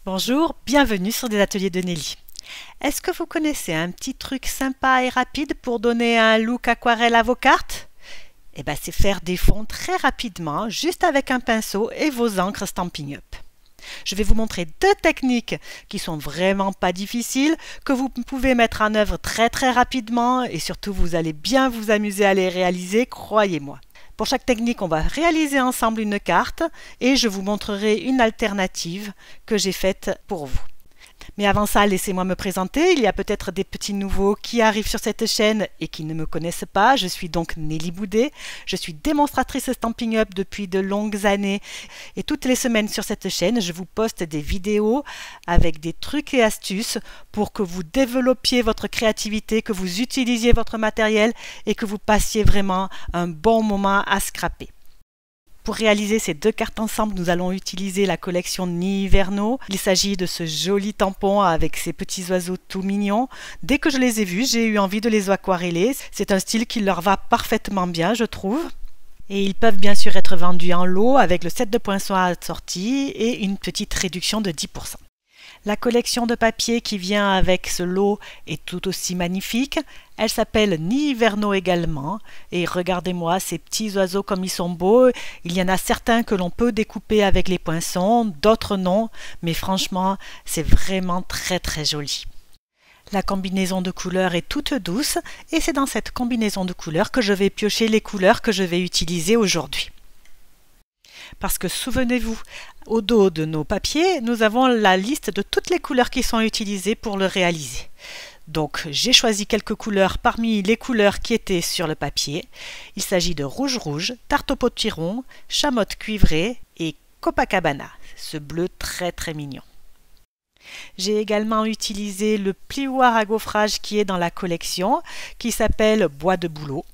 Bonjour, bienvenue sur des ateliers de Nelly. Est-ce que vous connaissez un petit truc sympa et rapide pour donner un look aquarelle à vos cartes? C'est faire des fonds très rapidement, juste avec un pinceau et vos encres Stampin' Up. Je vais vous montrer deux techniques qui sont vraiment pas difficiles, que vous pouvez mettre en œuvre très rapidement et surtout vous allez bien vous amuser à les réaliser, croyez-moi. Pour chaque technique, on va réaliser ensemble une carte et je vous montrerai une alternative que j'ai faite pour vous. Mais avant ça, laissez-moi me présenter. Il y a peut-être des petits nouveaux qui arrivent sur cette chaîne et qui ne me connaissent pas. Je suis donc Nelly Boudet. Je suis démonstratrice Stampin' Up depuis de longues années. Et toutes les semaines sur cette chaîne, je vous poste des vidéos avec des trucs et astuces pour que vous développiez votre créativité, que vous utilisiez votre matériel et que vous passiez vraiment un bon moment à scraper. Pour réaliser ces deux cartes ensemble, nous allons utiliser la collection Nivernau. Il s'agit de ce joli tampon avec ces petits oiseaux tout mignons. Dès que je les ai vus, j'ai eu envie de les aquareller. C'est un style qui leur va parfaitement bien, je trouve. Et ils peuvent bien sûr être vendus en lot avec le set de poinçons assorti et une petite réduction de 10%. La collection de papier qui vient avec ce lot est tout aussi magnifique. Elle s'appelle Nivernau également. Et regardez-moi ces petits oiseaux comme ils sont beaux. Il y en a certains que l'on peut découper avec les poinçons, d'autres non. Mais franchement, c'est vraiment très joli. La combinaison de couleurs est toute douce et c'est dans cette combinaison de couleurs que je vais piocher les couleurs que je vais utiliser aujourd'hui. Parce que souvenez-vous, au dos de nos papiers, nous avons la liste de toutes les couleurs qui sont utilisées pour le réaliser. Donc j'ai choisi quelques couleurs parmi les couleurs qui étaient sur le papier. Il s'agit de rouge, tarte au potiron, chamotte cuivrée et Copacabana, ce bleu très mignon. J'ai également utilisé le plioir à gaufrage qui est dans la collection, qui s'appelle Bois de bouleau,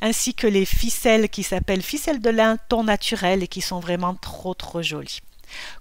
ainsi que les ficelles qui s'appellent ficelles de lin ton naturel et qui sont vraiment trop jolies.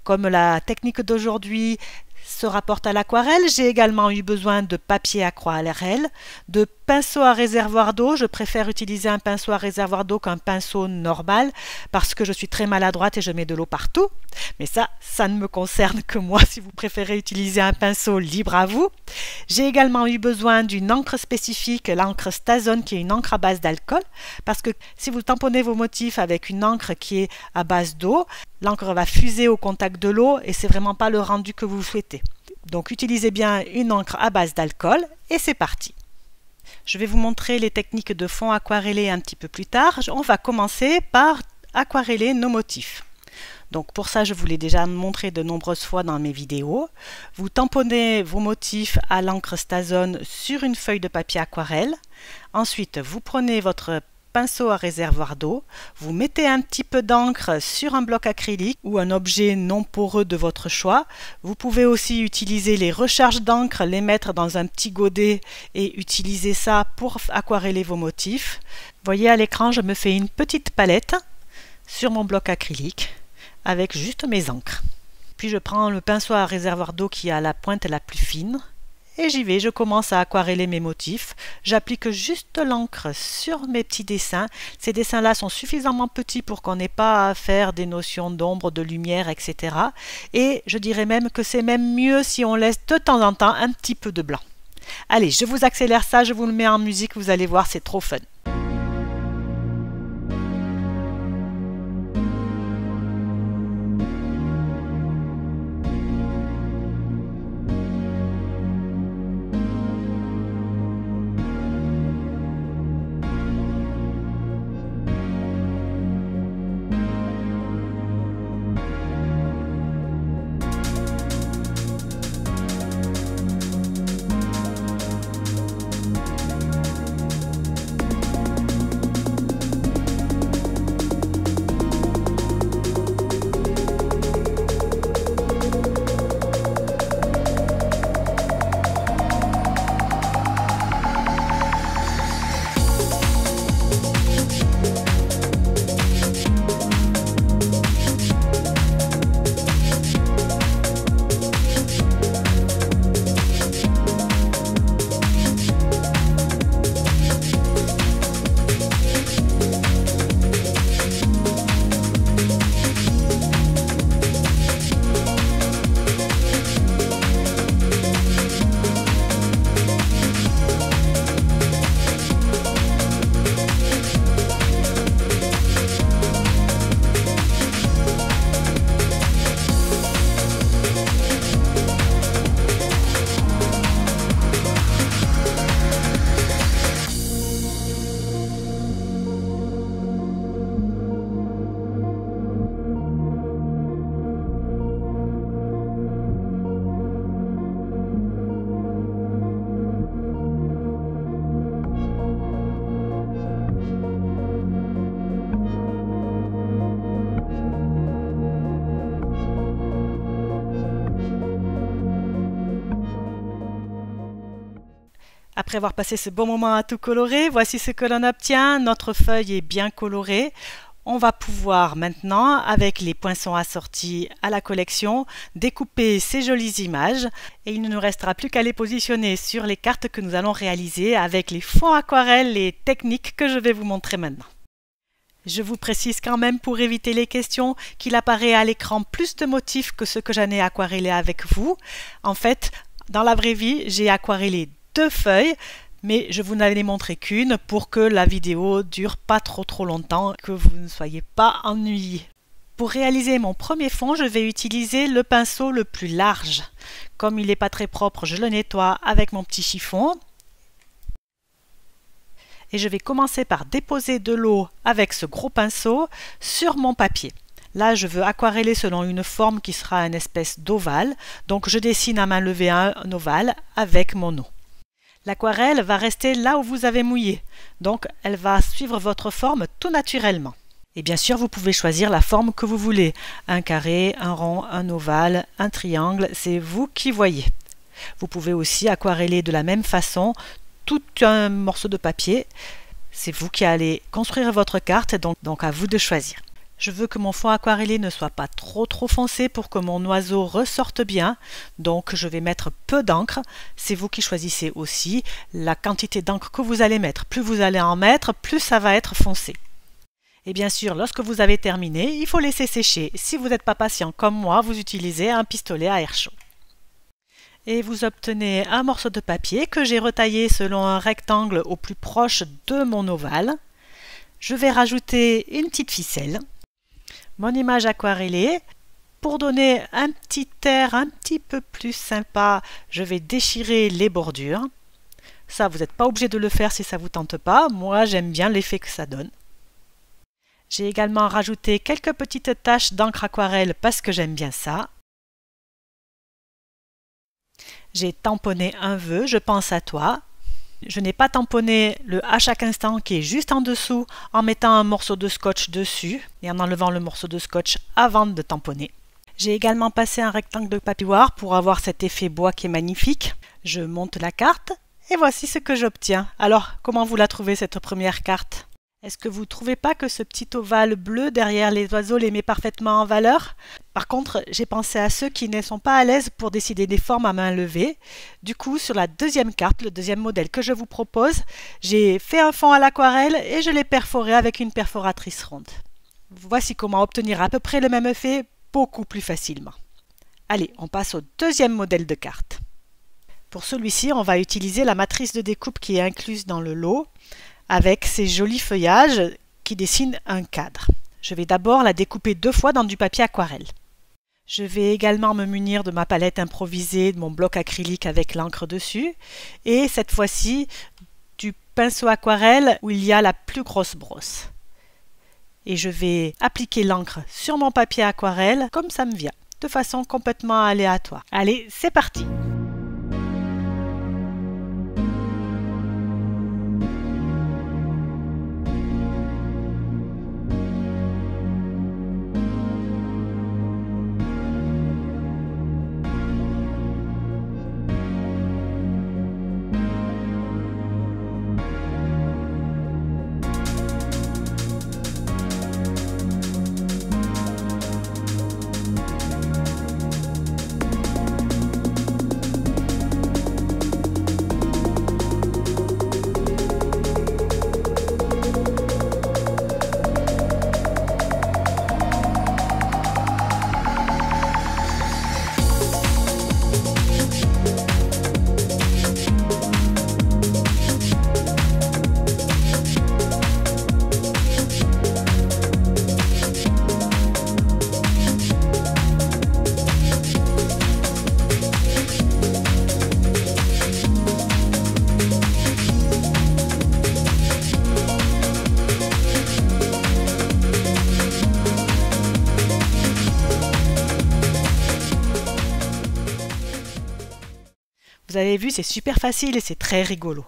Comme la technique d'aujourd'hui se rapporte à l'aquarelle, j'ai également eu besoin de papier aquarelle, de pinceau à réservoir d'eau. Je préfère utiliser un pinceau à réservoir d'eau qu'un pinceau normal parce que je suis très maladroite et je mets de l'eau partout. Mais ça ne me concerne que moi. Si vous préférez utiliser un pinceau, libre à vous. J'ai également eu besoin d'une encre spécifique, l'encre Stazone, qui est une encre à base d'alcool, parce que si vous tamponnez vos motifs avec une encre qui est à base d'eau, l'encre va fuser au contact de l'eau et c'est vraiment pas le rendu que vous souhaitez. Donc utilisez bien une encre à base d'alcool et c'est parti. Je vais vous montrer les techniques de fond aquarellé un petit peu plus tard. On va commencer par aquareller nos motifs. Donc pour ça, je vous l'ai déjà montré de nombreuses fois dans mes vidéos. Vous tamponnez vos motifs à l'encre Stazone sur une feuille de papier aquarelle. Ensuite, vous prenez votre pinceau à réservoir d'eau, vous mettez un petit peu d'encre sur un bloc acrylique ou un objet non poreux de votre choix. Vous pouvez aussi utiliser les recharges d'encre, les mettre dans un petit godet et utiliser ça pour aquareller vos motifs. Vous voyez à l'écran, je me fais une petite palette sur mon bloc acrylique avec juste mes encres. Puis je prends le pinceau à réservoir d'eau qui a la pointe la plus fine. Et j'y vais, je commence à aquareller mes motifs. J'applique juste l'encre sur mes petits dessins. Ces dessins-là sont suffisamment petits pour qu'on n'ait pas à faire des notions d'ombre, de lumière, etc. Et je dirais même que c'est même mieux si on laisse de temps en temps un petit peu de blanc. Allez, je vous accélère ça, je vous le mets en musique, vous allez voir, c'est trop fun. Après avoir passé ce bon moment à tout colorer, voici ce que l'on obtient. Notre feuille est bien colorée. On va pouvoir maintenant, avec les poinçons assortis à la collection, découper ces jolies images et il ne nous restera plus qu'à les positionner sur les cartes que nous allons réaliser avec les fonds aquarelles et techniques que je vais vous montrer maintenant. Je vous précise quand même pour éviter les questions qu'il apparaît à l'écran plus de motifs que ce que j'en ai aquarellé avec vous. En fait, dans la vraie vie, j'ai aquarellé 2 feuilles. Mais je vous n'en ai montré qu'une pour que la vidéo dure pas trop longtemps, que vous ne soyez pas ennuyés. Pour réaliser mon premier fond, je vais utiliser le pinceau le plus large. Comme il n'est pas très propre, je le nettoie avec mon petit chiffon. Et je vais commencer par déposer de l'eau avec ce gros pinceau sur mon papier. Là, je veux aquareller selon une forme qui sera une espèce d'ovale. Donc je dessine à main levée un ovale avec mon eau. L'aquarelle va rester là où vous avez mouillé, donc elle va suivre votre forme tout naturellement. Et bien sûr, vous pouvez choisir la forme que vous voulez, un carré, un rond, un ovale, un triangle, c'est vous qui voyez. Vous pouvez aussi aquareller de la même façon tout un morceau de papier, c'est vous qui allez construire votre carte, donc à vous de choisir. Je veux que mon fond aquarellé ne soit pas trop foncé pour que mon oiseau ressorte bien, donc je vais mettre peu d'encre. C'est vous qui choisissez aussi la quantité d'encre que vous allez mettre. Plus vous allez en mettre, plus ça va être foncé. Et bien sûr, lorsque vous avez terminé, il faut laisser sécher. Si vous n'êtes pas patient comme moi, vous utilisez un pistolet à air chaud. Et vous obtenez un morceau de papier que j'ai retaillé selon un rectangle au plus proche de mon ovale. Je vais rajouter une petite ficelle. Mon image aquarellée. Pour donner un petit air un petit peu plus sympa, je vais déchirer les bordures. Ça, vous n'êtes pas obligé de le faire si ça ne vous tente pas. Moi, j'aime bien l'effet que ça donne. J'ai également rajouté quelques petites taches d'encre aquarelle parce que j'aime bien ça. J'ai tamponné un vœu, je pense à toi. Je n'ai pas tamponné le à chaque instant qui est juste en dessous en mettant un morceau de scotch dessus et en enlevant le morceau de scotch avant de tamponner. J'ai également passé un rectangle de papier noir pour avoir cet effet bois qui est magnifique. Je monte la carte et voici ce que j'obtiens. Alors, comment vous la trouvez cette première carte ? Est-ce que vous ne trouvez pas que ce petit ovale bleu derrière les oiseaux les met parfaitement en valeur? Par contre, j'ai pensé à ceux qui ne sont pas à l'aise pour décider des formes à main levée. Du coup, sur la deuxième carte, le deuxième modèle que je vous propose, j'ai fait un fond à l'aquarelle et je l'ai perforé avec une perforatrice ronde. Voici comment obtenir à peu près le même effet beaucoup plus facilement. Allez, on passe au deuxième modèle de carte. Pour celui-ci, on va utiliser la matrice de découpe qui est incluse dans le lot, avec ces jolis feuillages qui dessinent un cadre. Je vais d'abord la découper 2 fois dans du papier aquarelle. Je vais également me munir de ma palette improvisée, de mon bloc acrylique avec l'encre dessus, et cette fois-ci du pinceau aquarelle où il y a la plus grosse brosse. Et je vais appliquer l'encre sur mon papier aquarelle comme ça me vient, de façon complètement aléatoire. Allez, c'est parti! Vous avez vu, c'est super facile et c'est très rigolo.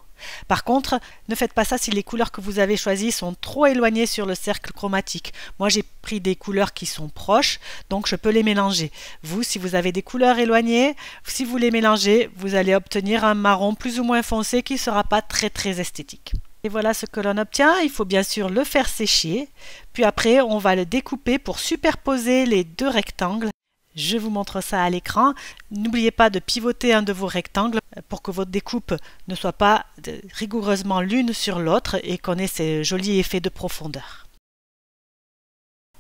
Par contre, ne faites pas ça si les couleurs que vous avez choisies sont trop éloignées sur le cercle chromatique. Moi, j'ai pris des couleurs qui sont proches, donc je peux les mélanger. Vous, si vous avez des couleurs éloignées, si vous les mélangez, vous allez obtenir un marron plus ou moins foncé qui ne sera pas très esthétique. Et voilà ce que l'on obtient. Il faut bien sûr le faire sécher, puis après on va le découper pour superposer les deux rectangles. Je vous montre ça à l'écran. N'oubliez pas de pivoter un de vos rectangles pour que votre découpe ne soit pas rigoureusement l'une sur l'autre et qu'on ait ce joli effet de profondeur.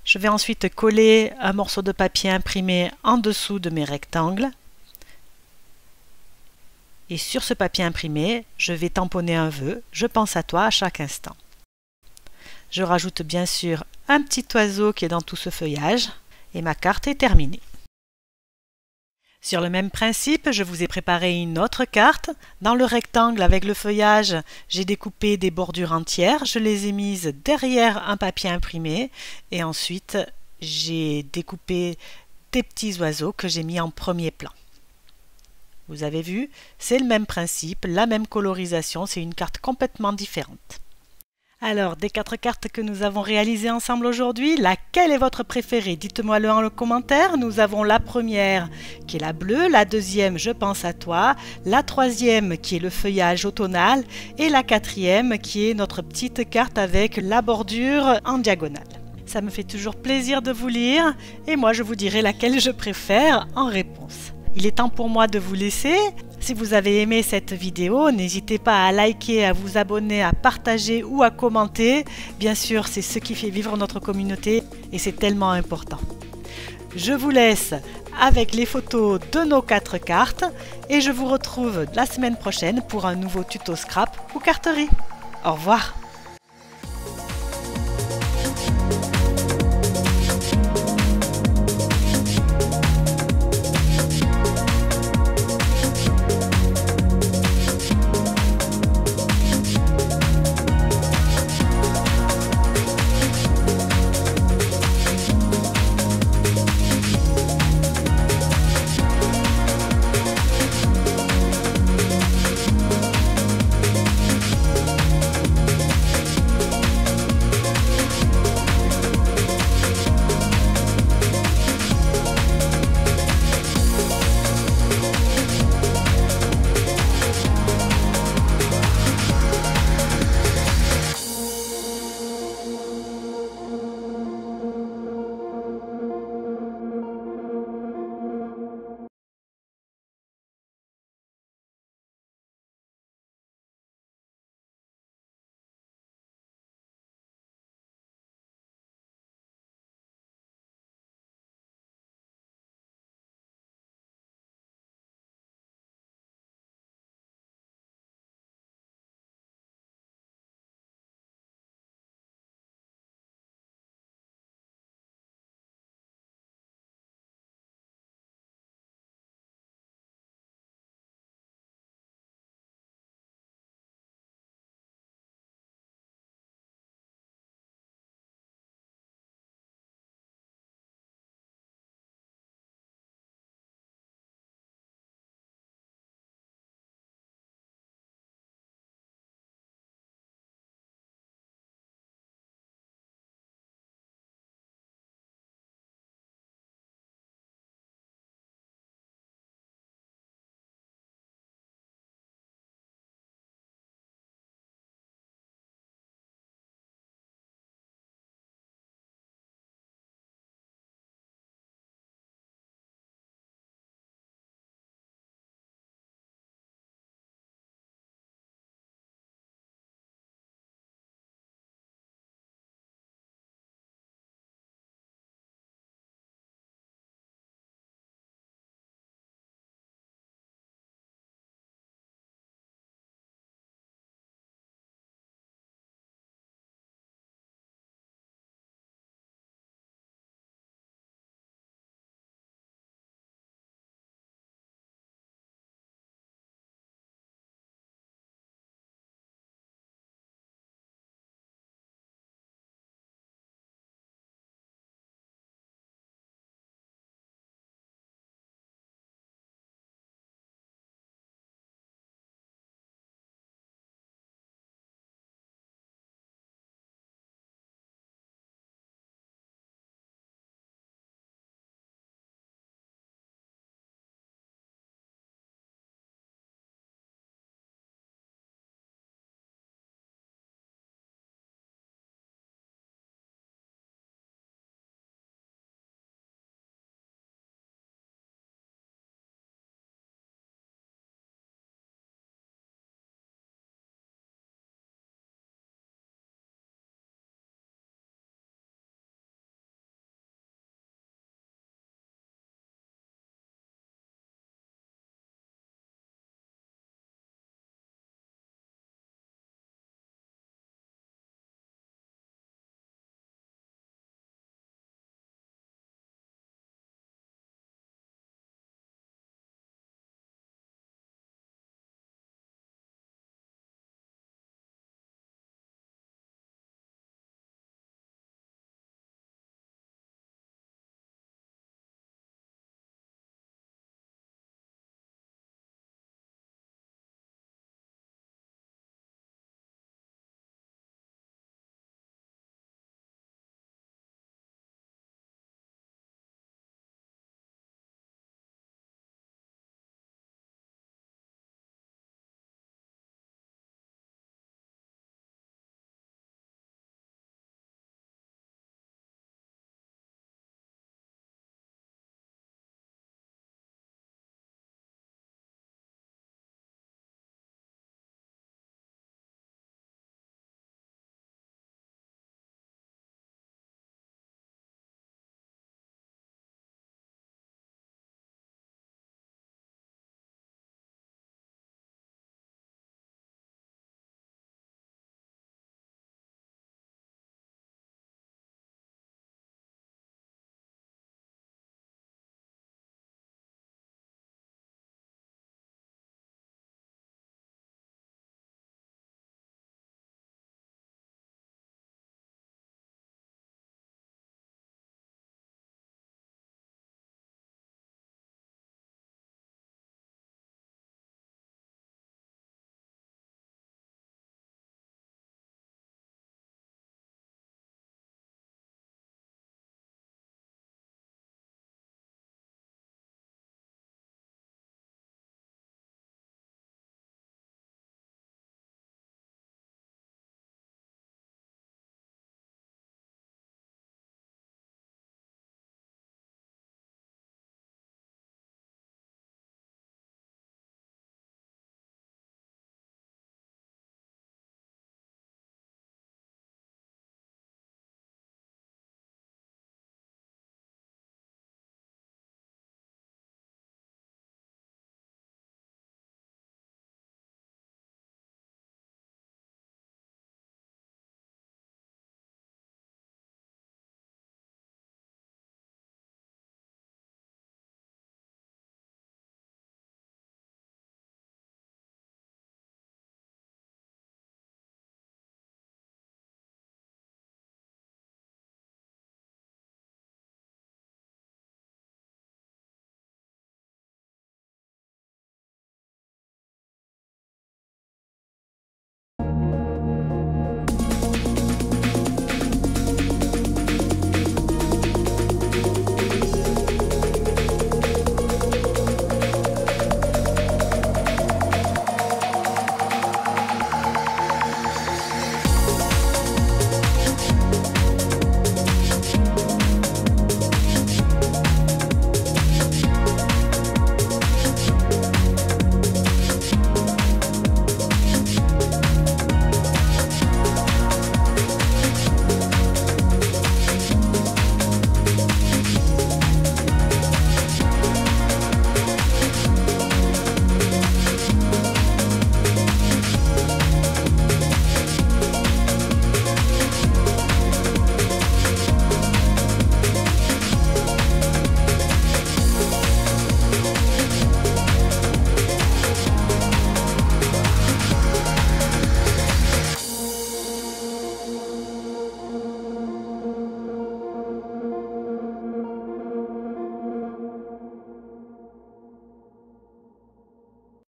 Je vais ensuite coller un morceau de papier imprimé en dessous de mes rectangles. Et sur ce papier imprimé, je vais tamponner un vœu. Je pense à toi à chaque instant. Je rajoute bien sûr un petit oiseau qui est dans tout ce feuillage et ma carte est terminée. Sur le même principe, je vous ai préparé une autre carte. Dans le rectangle avec le feuillage, j'ai découpé des bordures entières. Je les ai mises derrière un papier imprimé et ensuite j'ai découpé des petits oiseaux que j'ai mis en premier plan. Vous avez vu, c'est le même principe, la même colorisation, c'est une carte complètement différente. Alors, des 4 cartes que nous avons réalisées ensemble aujourd'hui, laquelle est votre préférée? Dites-moi-le en commentaire. Nous avons la première qui est la bleue, la deuxième je pense à toi, la troisième qui est le feuillage automnal et la quatrième qui est notre petite carte avec la bordure en diagonale. Ça me fait toujours plaisir de vous lire et moi je vous dirai laquelle je préfère en réponse. Il est temps pour moi de vous laisser. Si vous avez aimé cette vidéo, n'hésitez pas à liker, à vous abonner, à partager ou à commenter. Bien sûr, c'est ce qui fait vivre notre communauté et c'est tellement important. Je vous laisse avec les photos de nos 4 cartes et je vous retrouve la semaine prochaine pour un nouveau tuto scrap ou carterie. Au revoir!